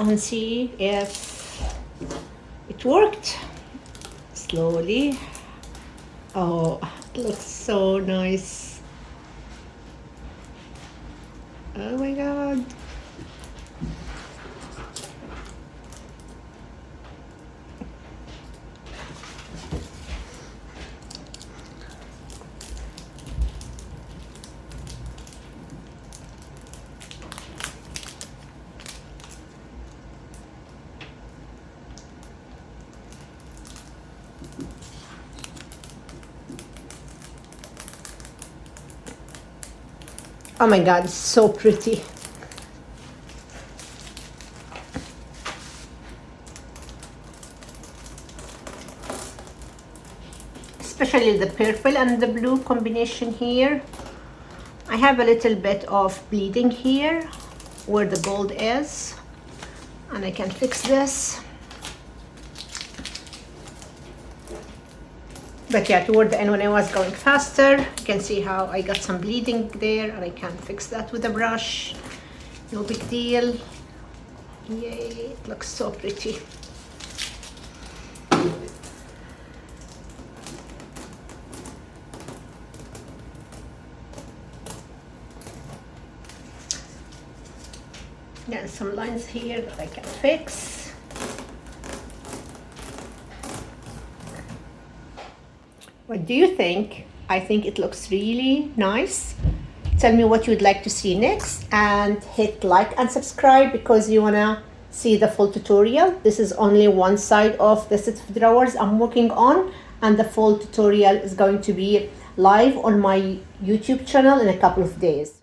and see if it worked. Slowly. Oh, it looks so nice. Oh my god. Oh my god, it's so pretty. Especially the purple and the blue combination here. I have a little bit of bleeding here where the gold is, and I can fix this. But yeah, toward the end when I was going faster, you can see how I got some bleeding there, and I can fix that with a brush. No big deal. Yay, it looks so pretty. Then some lines here that I can fix. What do you think? I think it looks really nice. Tell me what you'd like to see next, and hit like and subscribe because you wanna see the full tutorial. This is only one side of the set of drawers I'm working on, and the full tutorial is going to be live on my YouTube channel in a couple of days.